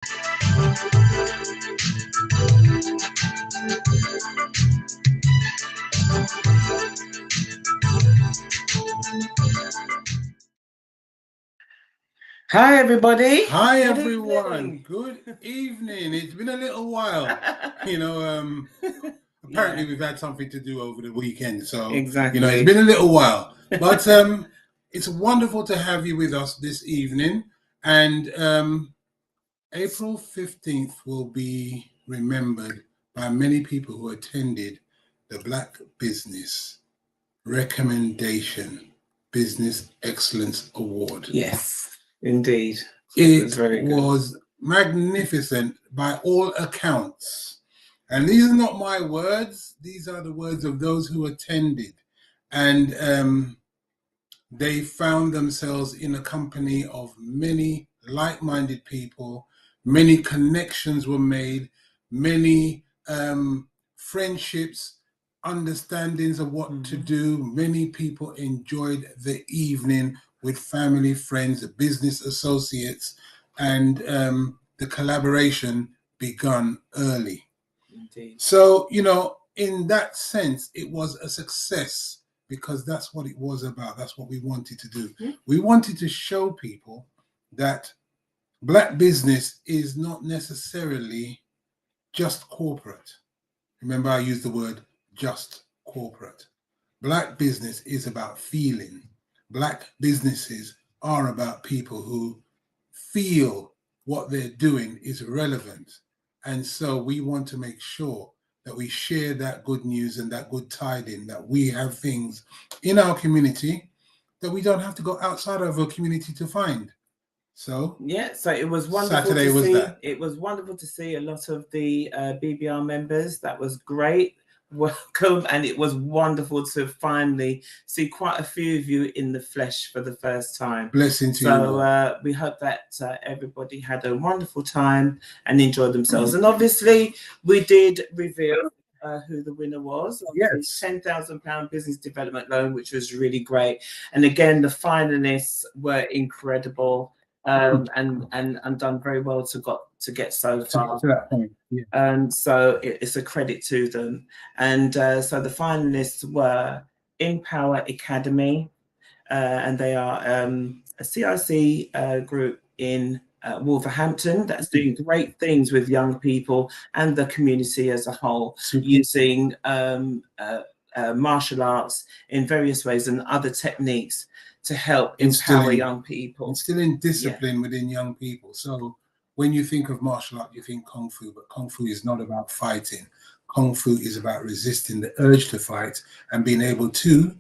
Hi, everybody. Hi, everyone. Good evening. It's been a little while. Apparently we've had something to do over the weekend. So, Exactly. it's been a little while. But it's wonderful to have you with us this evening. And April 15th will be remembered by many people who attended the Black Business Recommendation Business Excellence Award. Yes, indeed. It was magnificent by all accounts. And these are not my words. These are the words of those who attended. And they found themselves in a company of many like-minded people. Many connections were made. Many friendships, understandings of what to do. Many people enjoyed the evening with family, friends, business associates, and the collaboration begun early. Indeed. So, in that sense, it was a success because that's what it was about. That's what we wanted to do. Yeah. We wanted to show people that Black business is not necessarily just corporate. Remember, I used the word just corporate. Black business is about feeling. Black businesses are about people who feel what they're doing is relevant. And so we want to make sure that we share that good news and that good tiding, that we have things in our community that we don't have to go outside of our community to find. So so it was wonderful Saturday to was see. that. It was wonderful to see a lot of the BBR members. That was great. Welcome, and it was wonderful to finally see quite a few of you in the flesh for the first time. Blessing to you. So we hope that everybody had a wonderful time and enjoyed themselves. And obviously, we did reveal who the winner was. Yes. £10,000 business development loan, which was really great. And again, the finalists were incredible. And done very well to get so far to that point. Yeah. And so it's a credit to them. And so the finalists were Empower Academy, and they are a CIC group in Wolverhampton that's doing great things with young people and the community as a whole, using martial arts in various ways and other techniques to help empower young people. Instilling discipline within young people. So when you think of martial art, you think Kung Fu, but Kung Fu is not about fighting. Kung Fu is about resisting the urge to fight and being able to,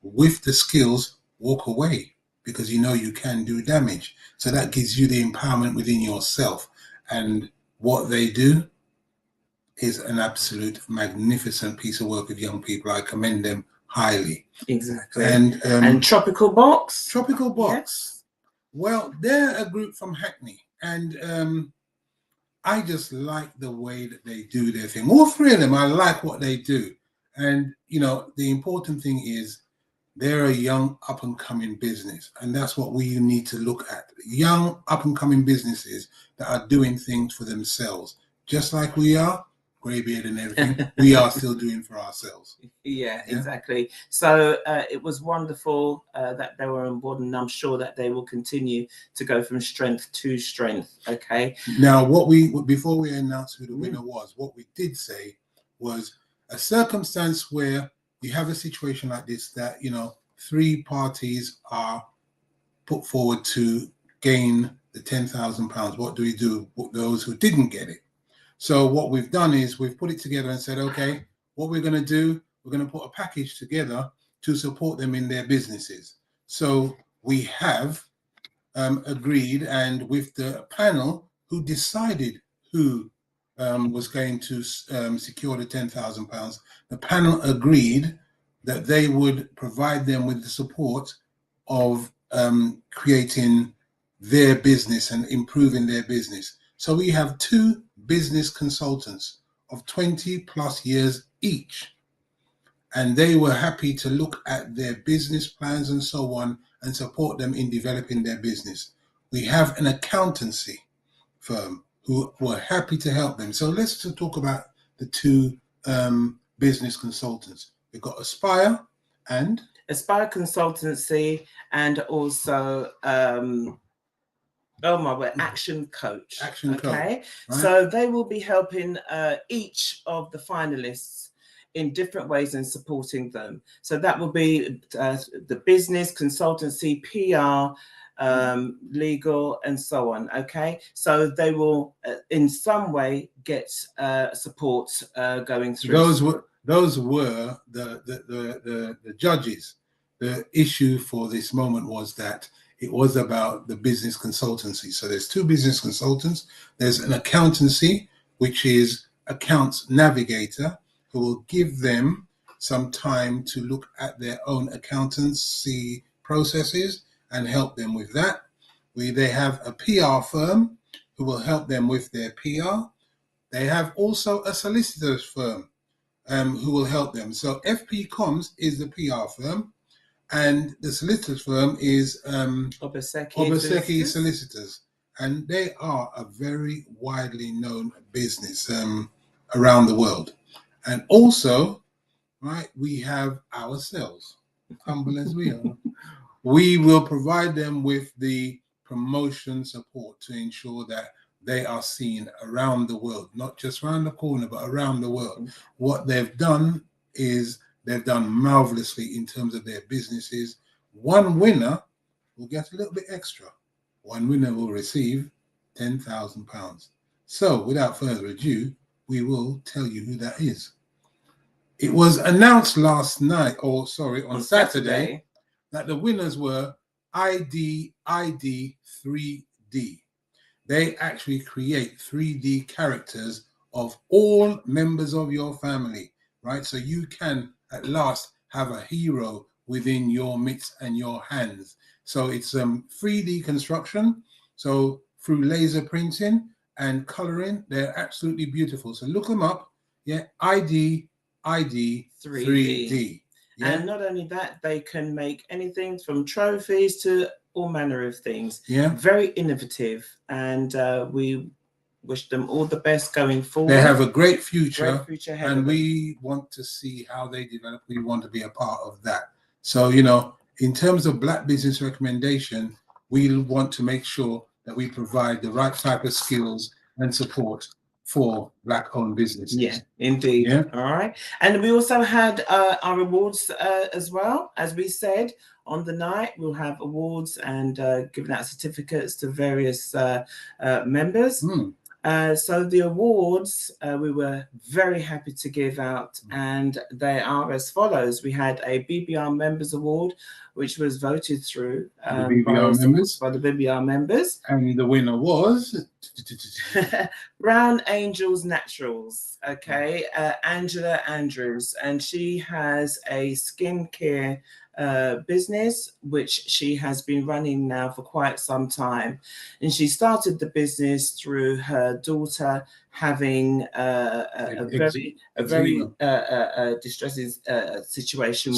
with the skills, walk away because you know you can do damage. So that gives you the empowerment within yourself. And what they do is an absolute magnificent piece of work with young people. I commend them highly. Exactly. And Tropical Box? Tropical Box. Yes. Well, they're a group from Hackney. And I just like the way that they do their thing. All three of them, I like what they do. And, the important thing is they're a young up-and-coming business. And that's what we need to look at. Young up-and-coming businesses that are doing things for themselves. Just like we are, greybeard and everything, we are still doing for ourselves. Yeah, exactly. So it was wonderful that they were on board, and I'm sure that they will continue to go from strength to strength. Okay. Now, before we announce who the winner was, what we did say was a circumstance where you have a situation like this that, three parties are put forward to gain the £10,000. What do we do with those who didn't get it? So what we've done is we've put it together and said, okay, what we're going to do, we're going to put a package together to support them in their businesses. So we have agreed, and with the panel who decided who was going to secure the £10,000, the panel agreed that they would provide them with the support of creating their business and improving their business. So we have two business consultants of 20 plus years each, and they were happy to look at their business plans and so on and support them in developing their business. We have an accountancy firm who were happy to help them. So let's just talk about the two business consultants. We've got Aspire and Consultancy, and also Action Coach. Action Coach. Okay, right? so they will be helping each of the finalists in different ways and supporting them. So that will be the business, consultancy, PR, legal, and so on. Okay, so they will in some way get support going through. Those were the judges. The issue for this moment was that it was about the business consultancy. So there's two business consultants. There's an accountancy, which is accounts navigator, who will give them some time to look at their own accountancy processes and help them with that. They have a PR firm who will help them with their PR. They have also a solicitor's firm who will help them. So FP Comms is the PR firm, and the solicitor's firm is Obaseki Solicitors, and they are a very widely known business around the world. And also, right, we have ourselves, humble as we are. We will provide them with the promotion support to ensure that they are seen around the world, not just around the corner, but around the world. What they've done is they've done marvelously in terms of their businesses. One winner will get a little bit extra. One winner will receive £10,000. So without further ado, we will tell you who that is. It was announced on Saturday, that the winners were ID 3D. They actually create 3D characters of all members of your family, right? So you can at last have a hero within your midst and your hands. So it's 3D construction. So through laser printing and coloring, they're absolutely beautiful. So look them up. Yeah, ID 3D. Yeah. And not only that, they can make anything from trophies to all manner of things. Yeah. Very innovative, and we wish them all the best going forward. They have a great future, ahead and we want to see how they develop. We want to be a part of that. So, you know, in terms of Black business recommendation, we want to make sure that we provide the right type of skills and support for Black-owned businesses. Yeah, indeed. Yeah. All right. And we also had our awards as well. As we said, on the night, we'll have awards and giving out certificates to various members. So the awards we were very happy to give out, and they are as follows. We had a BBR Members Award, which was voted through by the BBR members. And the winner was Brown Angels Naturals, okay, Angela Andrews, and she has a skincare business which she has been running now for quite some time, and she started the business through her daughter having a very distressing situation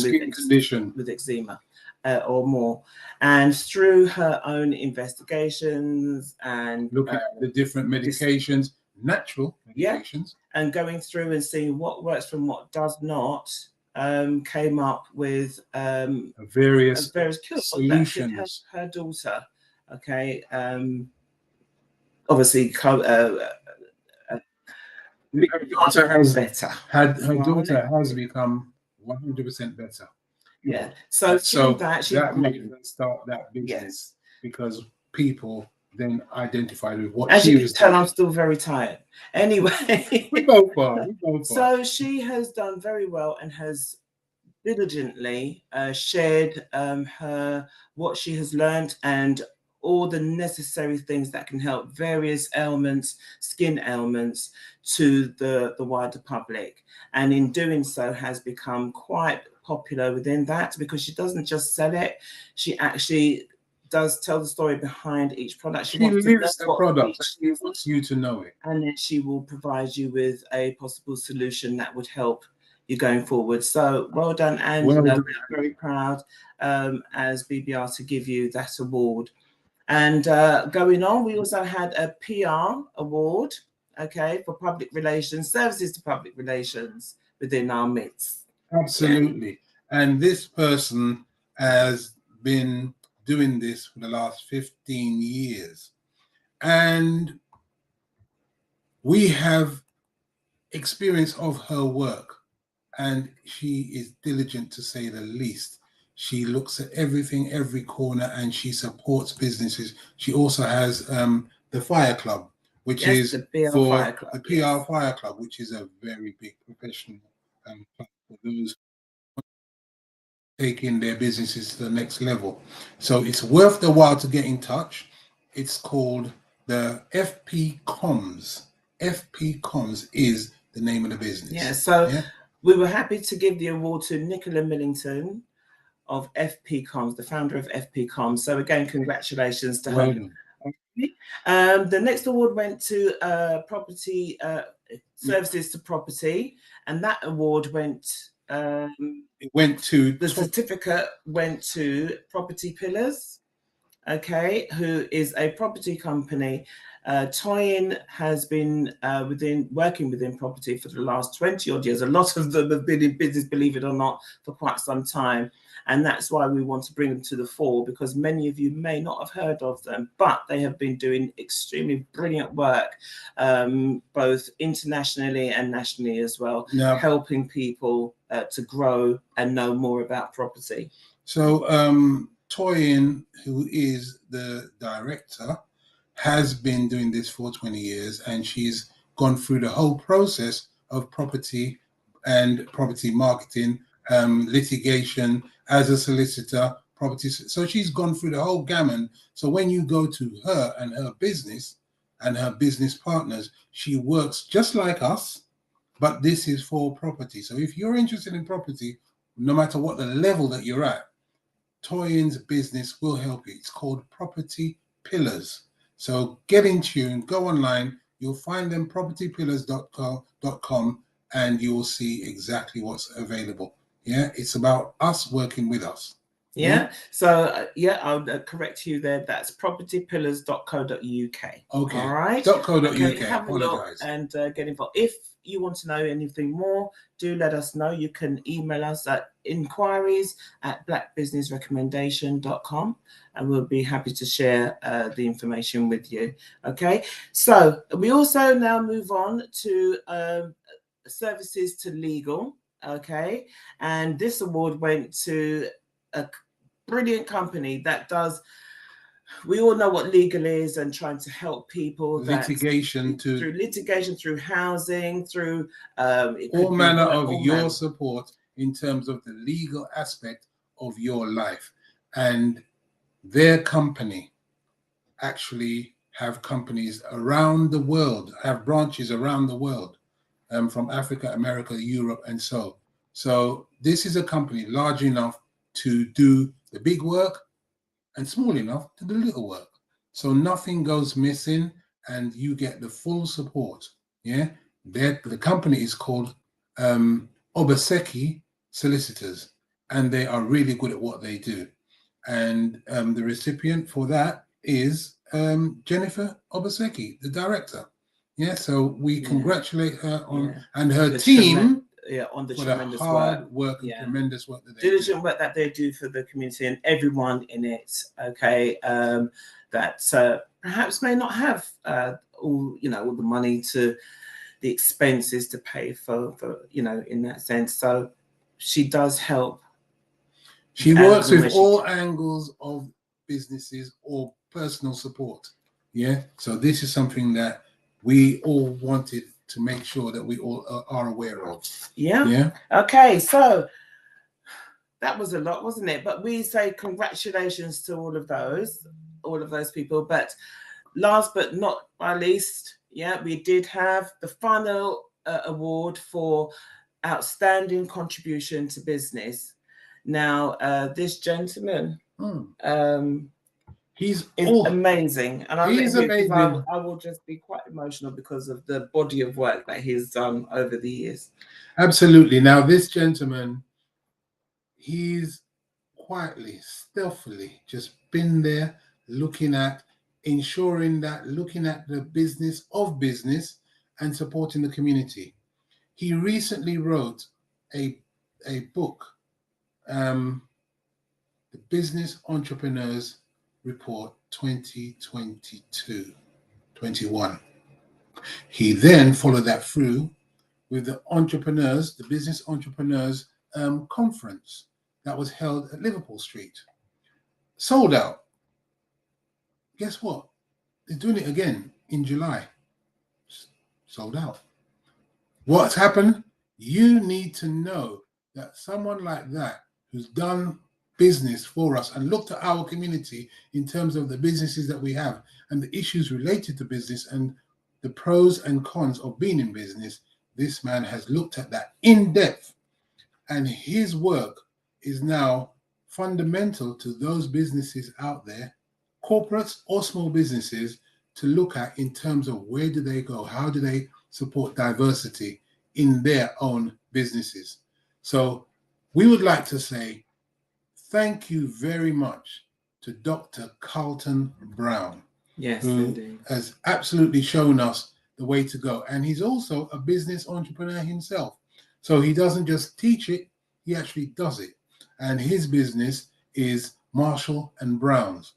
with eczema. Or more, and through her own investigations and looking at the different medications, natural medications, and going through and seeing what works from what does not, came up with various cures solutions. Her daughter, okay, obviously, her daughter has better. Her daughter has become 100% better. Yeah. So that made her start that business, because people then identified with what as she you was can tell, doing. I'm still very tired. Anyway, we both are. So she has done very well and has diligently shared what she has learned and all the necessary things that can help various ailments, skin ailments, to the wider public. And in doing so has become quite popular within that, because she doesn't just sell it, she actually does tell the story behind each product. She lives the product. She wants you to know it. And then she will provide you with a possible solution that would help you going forward. So well done, Angela. We're very proud as BBR to give you that award. And going on, we also had a PR award, okay, for public relations, services to public relations within our midst. Absolutely. And this person has been doing this for the last 15 years. And we have experience of her work. And she is diligent, to say the least. She looks at everything, every corner, and she supports businesses. She also has the Fire Club, which is the PR for Fire Club, the PR Fire Club, which is a very big professional club for those taking their businesses to the next level. So it's worth the while to get in touch. It's called the FP Comms. FP Comms is the name of the business. Yeah, so we were happy to give the award to Nicola Millington of FP Comms, the founder of FP Comms. So again, congratulations to her. The next award went to property services to property, and that award went. It went to the certificate went to Property Pillars, okay, who is a property company. Toyin has been working within property for the last 20 odd years. A lot of them have been in business, believe it or not, for quite some time. And that's why we want to bring them to the fore, because many of you may not have heard of them, but they have been doing extremely brilliant work, both internationally and nationally as well, helping people to grow and know more about property. So Toyin, who is the director, has been doing this for 20 years, and she's gone through the whole process of property and property marketing, litigation as a solicitor, property. So she's gone through the whole gamut. So when you go to her and her business partners, she works just like us, but this is for property. So if you're interested in property, no matter what the level that you're at, Toyin's business will help you. It's called Property Pillars. So get in tune, go online, you'll find them, propertypillars.com, and you will see exactly what's available. Yeah, it's about us working with us. Yeah. So I'll correct you there. That's propertypillars.co.uk. Okay. All right. .co.uk. Okay, have a look and get involved. If you want to know anything more, do let us know. You can email us at inquiries@blackbusinessrecommendation.com, and we'll be happy to share the information with you. Okay. So we also now move on to services to legal. Okay. And this award went to a brilliant company that does, we all know what legal is, and trying to help people litigation through litigation, through housing, through all manner of your support in terms of the legal aspect of your life. And their company actually have companies around the world, have branches around the world, from Africa, America, Europe, and so this is a company large enough to do the big work and small enough to do little work. So nothing goes missing, and you get the full support. Yeah, the company is called Obaseki Solicitors, and they are really good at what they do. And the recipient for that is Jennifer Obaseki, the director. Yeah, so we congratulate her on and her team. On the tremendous hard work and tremendous work that they diligent work that they do for the community and everyone in it. Okay, that perhaps may not have all the money to the expenses to pay for in that sense. So she does help. She works with all angles of businesses or personal support. Yeah, so this is something that we all wanted to make sure that we all are aware of. Yeah. Okay, so that was a lot, wasn't it? But we say congratulations to all of those people. But last but not by least, we did have the final award for outstanding contribution to business. Now, this gentleman, he's amazing, and I will just be quite emotional because of the body of work that he's done over the years. Absolutely. Now, this gentleman, he's quietly, stealthily just been there, looking at ensuring that, looking at the business of business and supporting the community. He recently wrote a book, the Business Entrepreneurs Report 2022-21. He then followed that through with the Business Entrepreneurs Conference that was held at Liverpool Street. Sold out. Guess what? They're doing it again in July. Sold out. What's happened? You need to know that someone like that who's done business for us and looked at our community in terms of the businesses that we have and the issues related to business and the pros and cons of being in business, this man has looked at that in depth, and his work is now fundamental to those businesses out there, corporates or small businesses, to look at in terms of where do they go, how do they support diversity in their own businesses. So we would like to say thank you very much to Dr. Carlton Brown, Yes, who indeed. has absolutely shown us the way to go. And he's also a business entrepreneur himself. So he doesn't just teach it, he actually does it. And his business is Marshall and Brown's.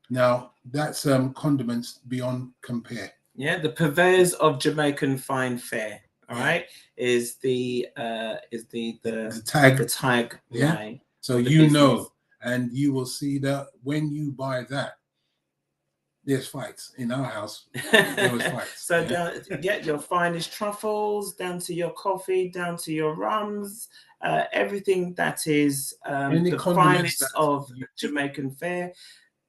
Now, that's condiments beyond compare. Yeah, the purveyors of Jamaican fine fare. All right, is the tag. The tag. Yeah. Line. So you know, and you will see that when you buy that, there's fights in our house. There was fights. So get your finest truffles, down to your coffee, down to your rums, everything that is the finest of Jamaican fare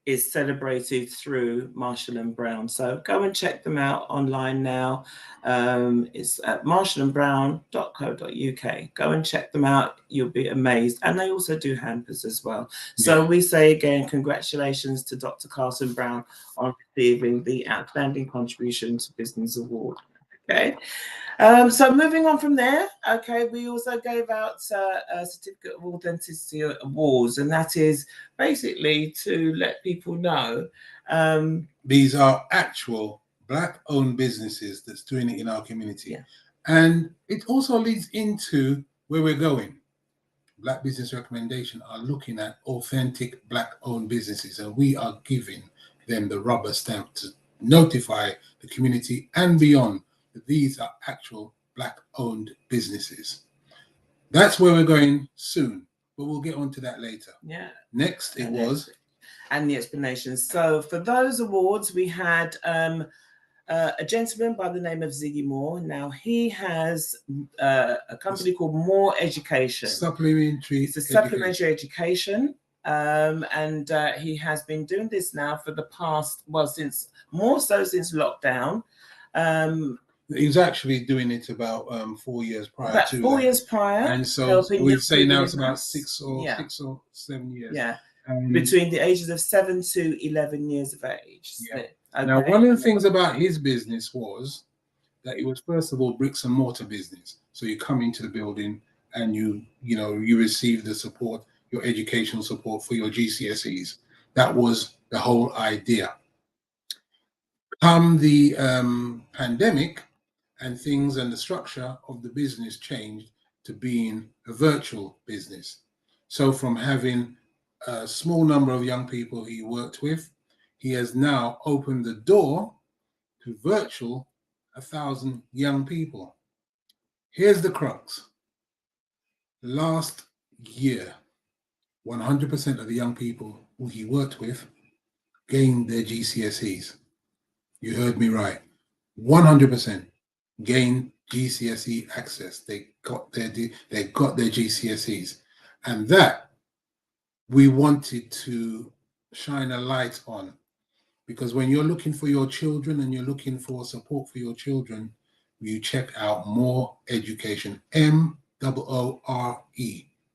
is celebrated through Marshall and Brown. So go and check them out online now. It's at marshallandbrown.co.uk. Go and check them out. You'll be amazed. And they also do hampers as well. So we say again, congratulations to Dr. Carlton Brown on receiving the Outstanding Contribution to Business Award. Okay. So moving on from there, okay, we also gave out a Certificate of Authenticity Awards, and that is basically to let people know. These are actual Black-owned businesses that's doing it in our community. Yeah. And it also leads into where we're going. Black Business Recommendation are looking at authentic Black-owned businesses, and we are giving them the rubber stamp to notify the community and beyond. These are actual Black-owned businesses. That's where we're going soon, but we'll get on to that later. Yeah. Next, it was... And the explanations. So for those awards, we had a gentleman by the name of Ziggy Moore. Now, he has a company called Moore Education. Supplementary education. And he has been doing this now for the past, since lockdown. He was actually doing it about 4 years prior. About 4 years prior. And so we'd say now it's about 6 or 7 years. Yeah. Between the ages of 7 to 11 years of age. Yeah. Okay. Now, one of the things about his business was that it was, first of all, bricks and mortar business. So you come into the building and you receive the support, your educational support for your GCSEs. That was the whole idea. Come the pandemic, and things and the structure of the business changed to being a virtual business. So from having a small number of young people he worked with, he has now opened the door to virtual 1,000 young people. Here's the crux. Last year, 100% of the young people who he worked with gained their GCSEs. You heard me right. 100% gained GCSE access. They got their GCSEs, and that we wanted to shine a light on, because when you're looking for your children and you're looking for support for your children, you check out Moore Education, MOORE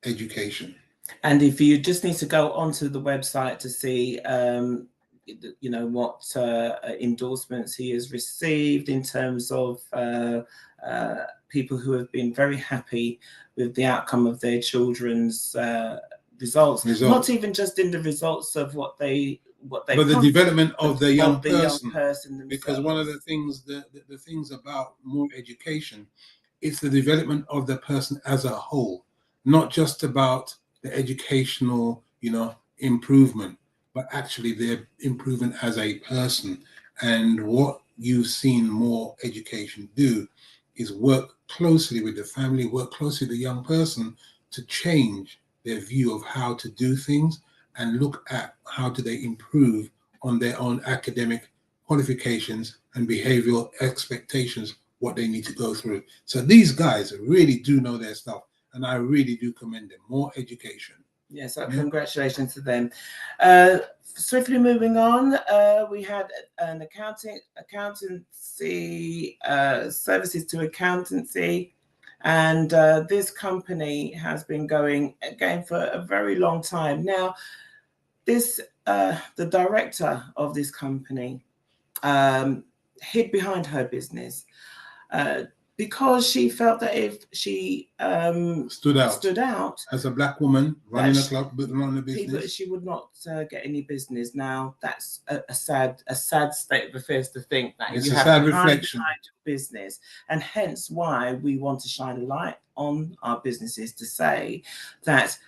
Education. And if you just need to go onto the website to see what endorsements he has received in terms of people who have been very happy with the outcome of their children's results. Not even just in the results of what they what they but the development of the young person. themselves. Because one of the things, the things about more education, it's the development of the person as a whole, not just about the educational, improvement, but actually their improvement as a person. And what you've seen more education do is work closely with the family, work closely with the young person to change their view of how to do things and look at how do they improve on their own academic qualifications and behavioral expectations, what they need to go through. So these guys really do know their stuff, and I really do commend them. More education. Yeah, so congratulations to them. Swiftly moving on, we had an accountancy, services to accountancy. And this company has been going again for a very long time. Now, this the director of this company hid behind her business because she felt that if she stood out as a black woman running a club, running a business, she would not get any business. Now, that's a sad state of affairs to think that it's you a have sad to hide reflection behind your business, and hence why we want to shine a light on our businesses to say that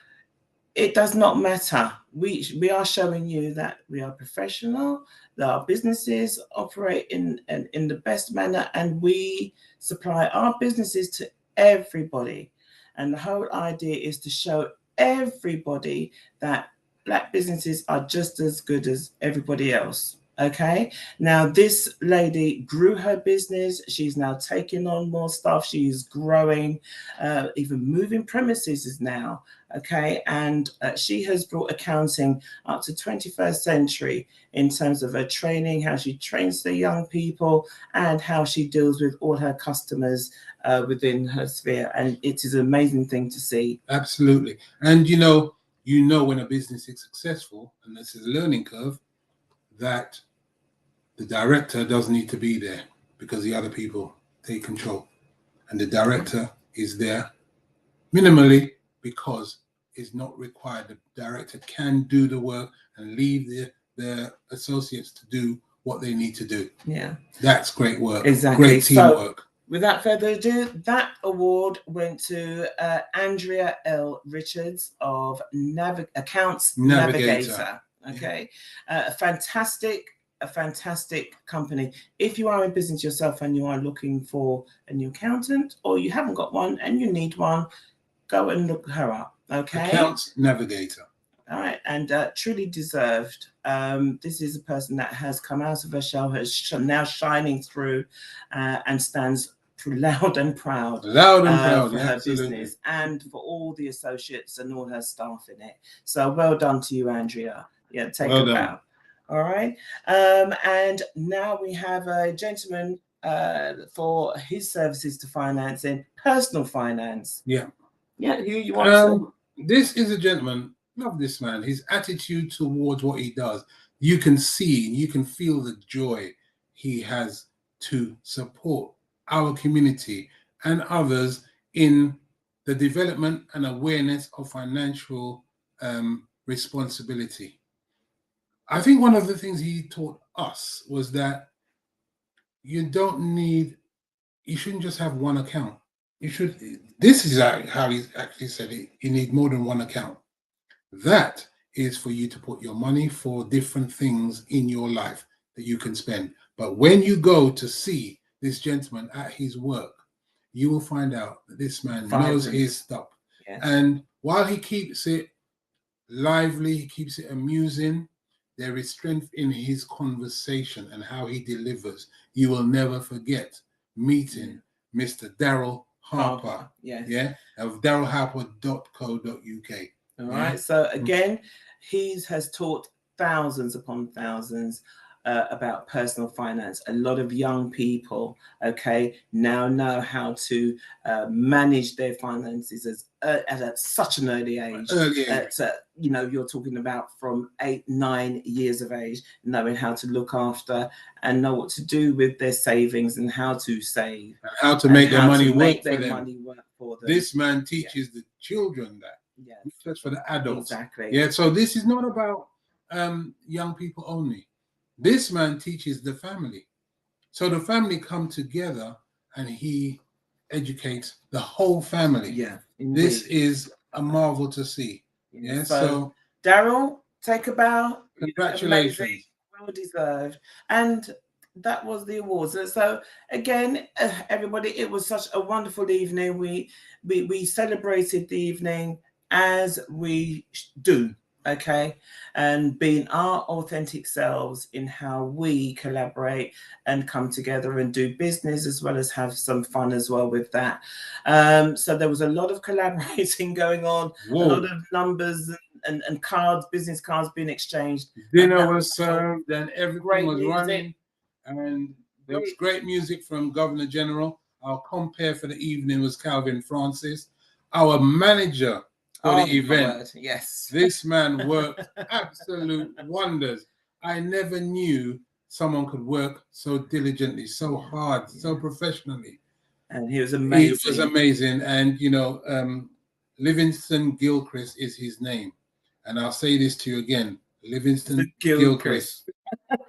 it does not matter. We are showing you that we are professional, that our businesses operate in the best manner, and we supply our businesses to everybody. And the whole idea is to show everybody that black businesses are just as good as everybody else. Okay, now this lady grew her business. She's now taking on more stuff. She's growing, even moving premises is now. Okay, and she has brought accounting up to 21st century in terms of her training, how she trains the young people, and how she deals with all her customers within her sphere. And it is an amazing thing to see. Absolutely. And you know when a business is successful, and this is a learning curve, that the director doesn't need to be there because the other people take control. And the director is there minimally because it's not required. The director can do the work and leave the associates to do what they need to do. Yeah. That's great work. Exactly. Great teamwork. So, without further ado, that award went to Andrea L. Richards of Accounts Navigator. Okay, yeah. A fantastic company. If you are in business yourself and you are looking for a new accountant, or you haven't got one and you need one, go and look her up. Okay, Accounts Navigator. All right, and truly deserved. This is a person that has come out of her shell, has now shining through, and stands loud and proud for her business and for all the associates and all her staff in it. So well done to you, Andrea. Yeah, take a bow. All right, and now we have a gentleman for his services to financing, personal finance. Yeah. Who you want? This is a gentleman. Love this man. His attitude towards what he does. You can see, you can feel the joy he has to support our community and others in the development and awareness of financial responsibility. I think one of the things he taught us was that you shouldn't just have one account. This is how he actually said it. You need more than one account. That is for you to put your money for different things in your life that you can spend. But when you go to see this gentleman at his work, you will find out that this man knows his stuff. Yes. And while he keeps it lively, he keeps it amusing, there is strength in his conversation and how he delivers. You will never forget meeting Mr. Daryl Harper. Yeah, of darylharper.co.uk. All right. So again, he has taught thousands upon thousands about personal finance. A lot of young people, now know how to manage their finances at such an early age. You're talking about from 8-9 years of age, knowing how to look after and know what to do with their savings and how to save, and how to make their money work for them. This man teaches the children that. Yes. Just for the adults. Exactly. Yeah. So this is not about young people only. This man teaches the family. So the family come together and he educates the whole family. Yeah, this indeed. is a marvel to see. Yeah. So Daryl, take a bow. congratulations. Amazing, well deserved. And that was the awards. So again, everybody, it was such a wonderful evening. We celebrated the evening as we do. Okay, and being our authentic selves in how we collaborate and come together and do business, as well as have some fun as well with that. So there was a lot of collaborating going on. Whoa. A lot of numbers and cards, business cards being exchanged. Dinner was served and everything Great was music. running, and there was great music from Governor General. Our compere for the evening was Calvin Francis. Our manager for the event, yes, this man worked absolute wonders. I never knew someone could work so diligently, so hard, so professionally. And he was amazing. He was amazing. And, you know, Livingston Gilchrist is his name. And I'll say this to you again, Livingston Gilchrist.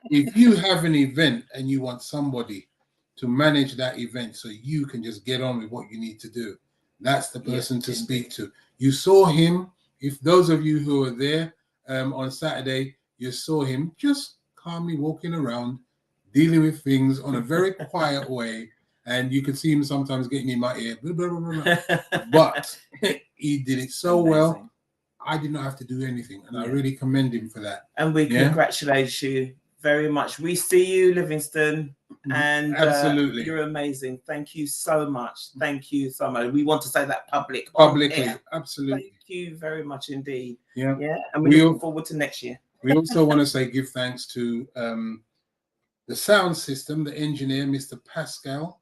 If you have an event and you want somebody to manage that event so you can just get on with what you need to do, that's the person to speak to. You saw him. If those of you who were there on Saturday, you saw him just calmly walking around, dealing with things on a very quiet way. And you could see him sometimes getting in my ear, blah, blah, blah, blah. But he did it so well. I did not have to do anything, and I really commend him for that. And we congratulate you very much. We see you, Livingston, and absolutely, you're amazing. Thank you so much. Thank you so much. We want to say that publicly. Absolutely. Thank you very much indeed. Yeah, and we look forward to next year. We also want to give thanks to the sound system, the engineer, Mr. Pascal.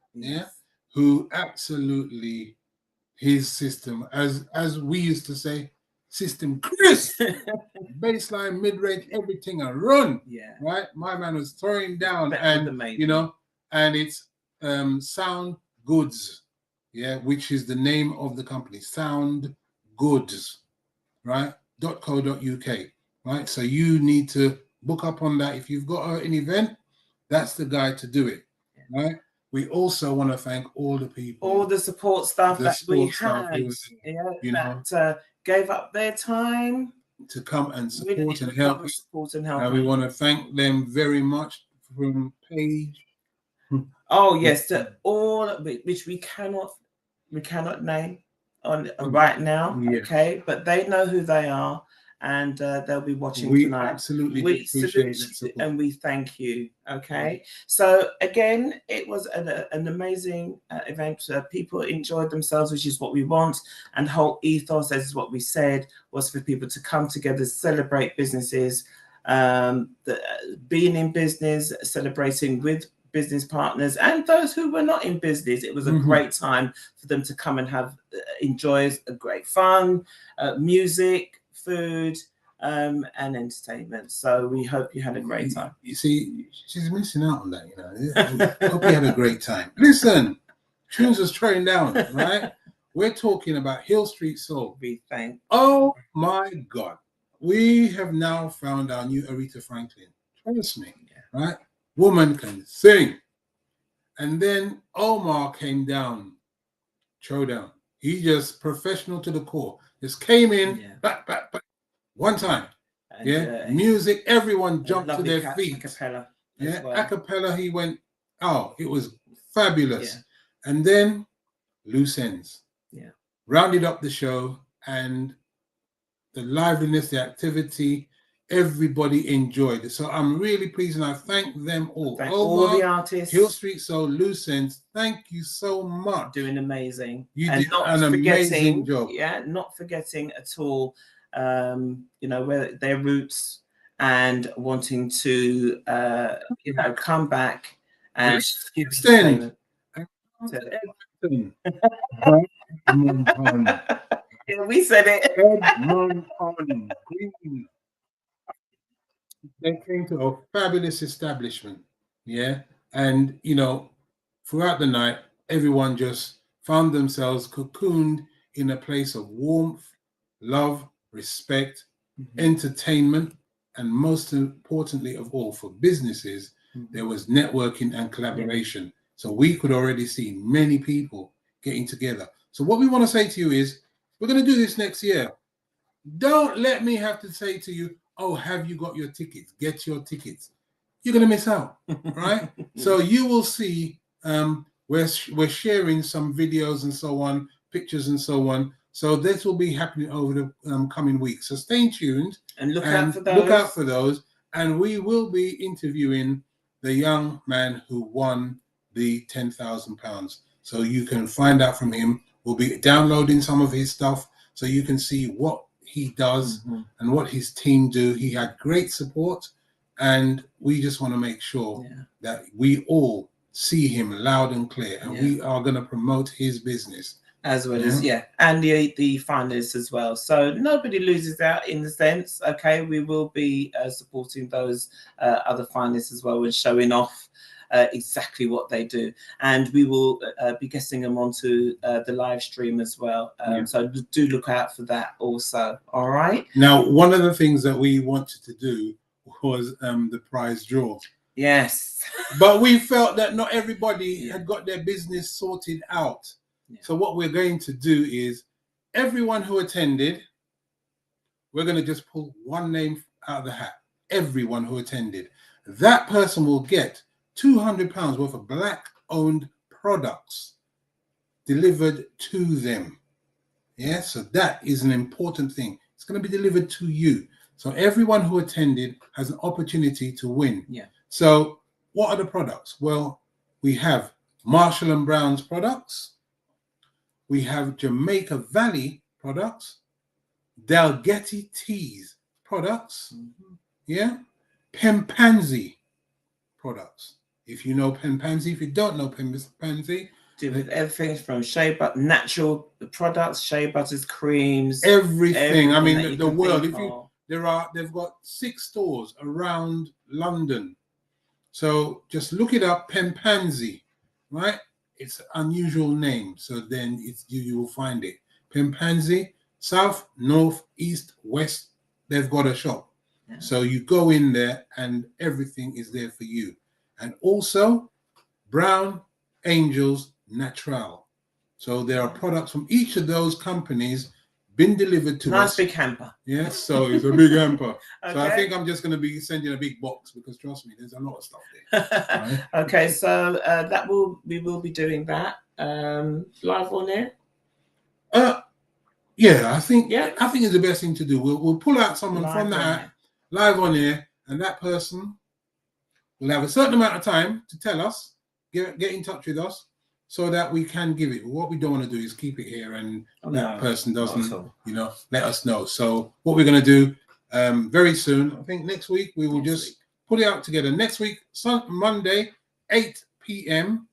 Who absolutely, his system, as we used to say, system crisp, baseline, mid-range, everything and run. Right. My man was throwing down, and you know, and it's Sound Goods, which is the name of the company, Sound Goods, right? .co.uk, right? So you need to book up on that. If you've got an event, that's the guy to do it, right? We also want to thank all the people, all the support staff that we had, that gave up their time to come and support and help. And we want to thank them very much from Paige. Oh yes, to all which we cannot name on right now. Okay, but they know who they are, and they'll be watching tonight. Absolutely, we appreciate it, and we thank you. Okay, so again, it was an amazing event. People enjoyed themselves, which is what we want, and the whole ethos, as is what we said, was for people to come together, celebrate businesses, being in business, celebrating with business partners and those who were not in business. It was a great time for them to come and have enjoy a great fun, music, food, and entertainment. So we hope you had a great time. You see, she's missing out on that, you know. I hope you had a great time. Listen, tunes was throwing down, right? We're talking about Hill Street Soul. Oh my God. We have now found our new Aretha Franklin. Trust me, right? Woman can sing. And then Omar came down, showdown. He just professional to the core. Just came in, back, one time. And, music, everyone jumped to their feet. Acapella. Acapella, he went, it was fabulous. And then Loose Ends. Rounded up the show, and the liveliness, the activity, everybody enjoyed it. So I'm really pleased, and I thank them all. All the artists. Hill Street Soul, Loose Ends, thank you so much. Doing amazing. You did an amazing job. Not forgetting at all, where their roots, and wanting to, come back and extend. We said it. They came to a fabulous establishment, and throughout the night, everyone just found themselves cocooned in a place of warmth, love, respect, entertainment, and most importantly of all for businesses, there was networking and collaboration. So we could already see many people getting together. So what we want to say to you is, we're going to do this next year. Don't let me have to say to you, oh, have you got your tickets? Get your tickets. You're going to miss out, right? So you will see we're sharing some videos and so on, pictures and so on. So this will be happening over the coming weeks. So stay tuned and look out for those. And we will be interviewing the young man who won the £10,000. So you can find out from him. We'll be downloading some of his stuff so you can see what he does and what his team do. He had great support, and we just want to make sure that we all see him loud and clear, and we are going to promote his business as well as and the finalists as well. So nobody loses out in the sense. Okay, we will be supporting those other finalists as well and showing off exactly what they do, and we will be getting them onto the live stream as well. So do look out for that also. All right. Now, one of the things that we wanted to do was the prize draw. Yes. But we felt that not everybody had got their business sorted out. So what we're going to do is, everyone who attended, we're going to just pull one name out of the hat. Everyone who attended, that person will get £200 worth of black-owned products delivered to them. Yeah, so that is an important thing. It's going to be delivered to you. So everyone who attended has an opportunity to win. Yeah. So what are the products? Well, we have Marshall & Brown's products. We have Jamaica Valley products. Dalgety Teas products. Yeah. Pempanzi products. If you know Pempanzi, if you don't know Pempanzi, do with everything from shea butter, natural products, shea butters, creams, everything. I mean, the world. If you they've got 6 stores around London. So just look it up, Pempanzi, right? It's an unusual name, so then you will find it. Pempanzi, south, north, east, west. They've got a shop. So you go in there and everything is there for you. And also Brown Angels Natural. So there are products from each of those companies been delivered to us. Nice big hamper. Yes, so it's a big hamper. So I think I'm just going to be sending a big box, because trust me, there's a lot of stuff there. Right? Okay, so we will be doing that live on air. I think it's the best thing to do. We'll pull out someone from the hat live on air, and that person will have a certain amount of time to tell us, get in touch with us, so that we can give it. What we don't want to do is keep it here and that person doesn't, let us know. So what we're going to do very soon, I think next week, we will just put it out together. Next week, Monday, 8 p.m.,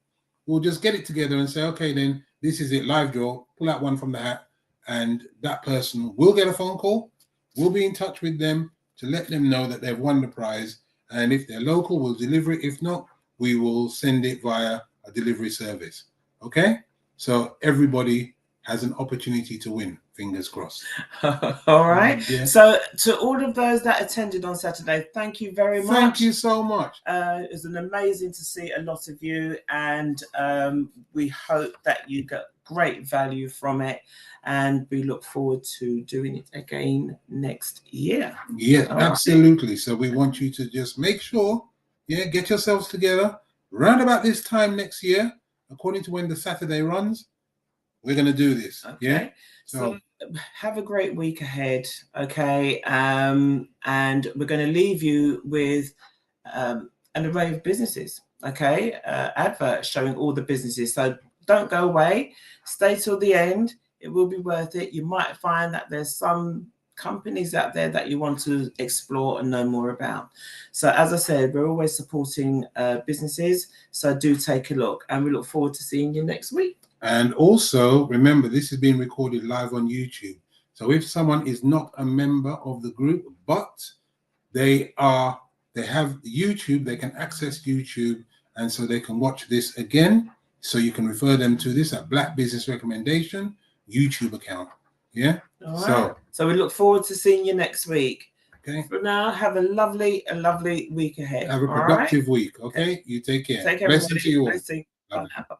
we'll just get it together and say, okay, then this is it, live draw, pull out one from the hat, and that person will get a phone call. We'll be in touch with them to let them know that they've won the prize. And if they're local, we'll deliver it. If not, we will send it via a delivery service. Okay? So everybody has an opportunity to win. Fingers crossed. All right. So to all of those that attended on Saturday, thank you very much. Thank you so much. It was amazing to see a lot of you, and we hope that you got great value from it, and we look forward to doing it again next year. Yeah, absolutely. So we want you to just make sure, get yourselves together round about this time next year, according to when the Saturday runs. We're going to do this. Okay. Yeah. So have a great week ahead. Okay. And we're going to leave you with an array of businesses. Okay. Adverts showing all the businesses. So don't go away. Stay till the end. It will be worth it. You might find that there's some companies out there that you want to explore and know more about. So as I said, we're always supporting businesses. So do take a look, and we look forward to seeing you next week. And also remember, this is being recorded live on YouTube. So if someone is not a member of the group, but they have YouTube, they can access YouTube, and so they can watch this again. So you can refer them to this at Black Business Recommendation YouTube account. Yeah. All right. So we look forward to seeing you next week. Okay. For now, have a lovely week ahead. Have a productive week. Okay. You take care. Take care, Blessing everybody. to you all. Blessing. Bye-bye. Bye.